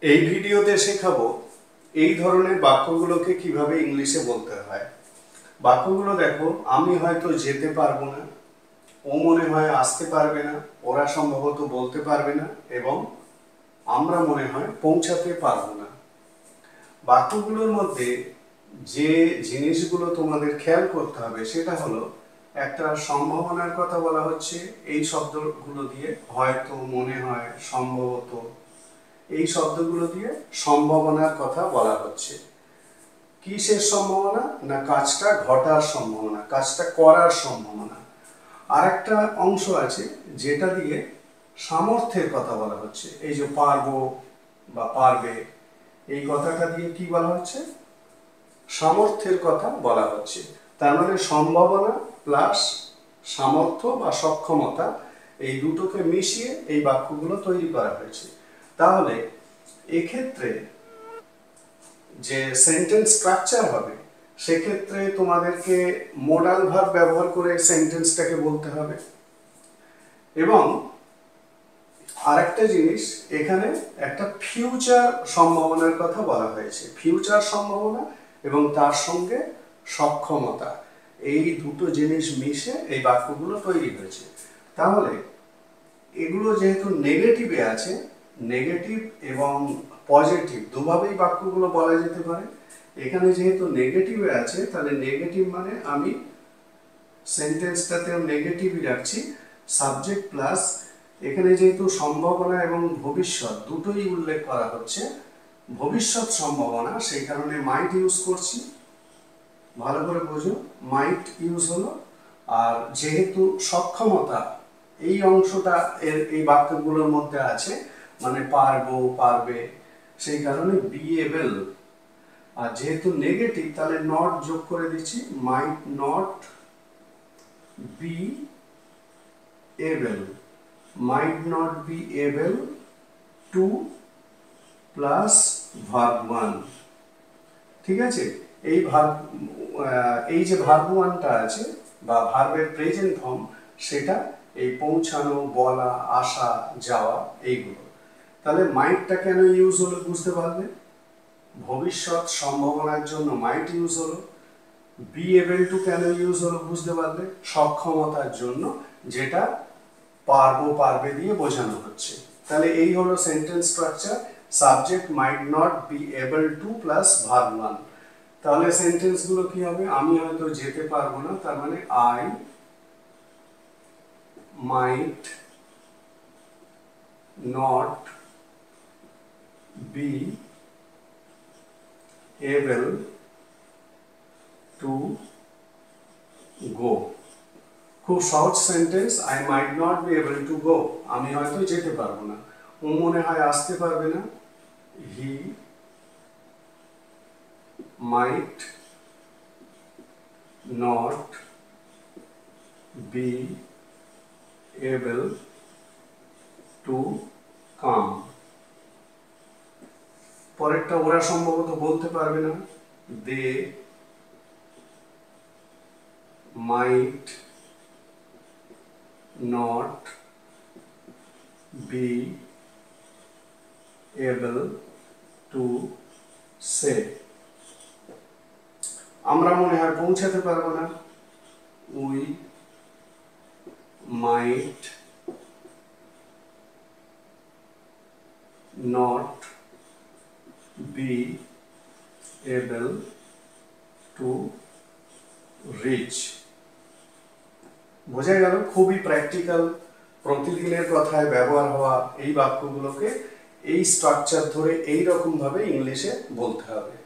এই ভিডিওতে শেখাবো এই ধরনের বাক্যগুলোকে কিভাবে ইংলিশে বলতে হয়। বাক্যগুলো দেখো, আমি হয়তো যেতে পারবো না, ও মনে হয় আসতে পারবে না, ওরা সম্ভবত বলতে পারবে না এবং আমরা মনে হয় পৌঁছাতে পারবো না। বাক্যগুলোর মধ্যে যে জিনিসগুলো তোমাদের খেয়াল করতে হবে সেটা হলো, একটা সম্ভাবনার কথা বলা হচ্ছে এই শব্দগুলো দিয়ে, হয়তো, মনে হয়, সম্ভবত, এই শব্দগুলো দিয়ে সম্ভাবনার কথা বলা হচ্ছে। কিসের সম্ভাবনা? না কাজটা ঘটার সম্ভাবনা, কাজটা করার সম্ভাবনা। আরেকটা অংশ আছে যেটা দিয়ে সামর্থ্যের কথা বলা হচ্ছে। এই যে পারবো বা পারবে, এই কথাটা দিয়ে কি বলা হচ্ছে? সামর্থ্যের কথা বলা হচ্ছে। তার মানে সম্ভাবনা প্লাস সামর্থ্য বা সক্ষমতা, এই দুটোকে মিশিয়ে এই বাক্যগুলো তৈরি করা হয়েছে। তাহলে এক্ষেত্রে যে সেন্টেন্স স্ট্রাকচার হবে, সেক্ষেত্রে তোমাদেরকে মোডাল ভার্ব ব্যবহার করে সেন্টেন্সটাকে বলতে হবে। এবং আরেকটা জিনিস, এখানে একটা ফিউচার সম্ভাবনার কথা বলা হয়েছে। ফিউচার সম্ভাবনা এবং তার সঙ্গে সক্ষমতা, এই দুটো জিনিস মিশে এই বাক্যগুলো তৈরি হয়েছে। তাহলে এগুলো যেহেতু নেগেটিভে আছে, নেগেটিভ এবং পজিটিভ দুভাবেই বাক্যগুলো বলা যেতে পারে। এখানে যেহেতু নেগেটিভে আছে, তাহলে নেগেটিভ মানে আমি সেন্টেন্সটাতেও নেগেটিভই রাখছি, সাবজেক্ট প্লাস, এখানে যেহেতু সম্ভাবনা এবং ভবিষ্যৎ দুটোই উল্লেখ করা হচ্ছে, ভবিষ্যৎ সম্ভাবনা, সেই কারণে মাইট ইউজ করছি। ভালো করে বোঝো, মাইট ইউজ হলো। আর যেহেতু সক্ষমতা এই অংশটা এই বাক্যগুলোর মধ্যে আছে, মানে পারবো, পারবে, সেই কারণে বি এবল। আর যেহেতু নেগেটিভ, তাহলে নট যোগ করে দিচ্ছি, মাইট not be able, might not be able to plus verb one. ঠিক আছে, এই ভার্ব, এই যে ভার্ব ওয়ানটা আছে বা ভার্বের প্রেজেন্ট ফর্ম, সেটা এই পৌঁছানো, বলা, আসা, যাওয়া, এইগুলো। তাহলে মাইটটা কেন ইউজ হলো বুঝতে পারবে। ভবিষ্যৎ সম্ভাবনার জন্য মাইট ইউজ হলো। বি এবল টু কেন ইউজ হলো বুঝতে পারবে, সক্ষমতার জন্য, যেটা পারবো, পারবে দিয়ে বোঝানো হচ্ছে। তাহলে এই হলো sentence structure, subject mite not be able two plus verb one. তাহলে সেন্টেন্স গুলো কি হবে? আমি হয়তো যেতে পারবো না, তার মানে I might not be able to go. খুব সহজ sentence, I might not be able to go, আমি হয়তো যেতে পারবো না। ও মনে হয় আসতে পারবে না, he might not be able to come. পরেরটা, ওরা সম্ভবত বলতে পারবে না, দে মাইট not be able to say, আমরা মনে হয় পৌঁছাতে পারবো না, we might not be able to reach। বোঝা গেল? খুবই প্র্যাকটিক্যাল, প্রতিদিনের কথায় ব্যবহার হওয়া এই বাক্যগুলোকে এই স্ট্রাকচার ধরে এই রকম ভাবে ইংলিশে বলতে হবে।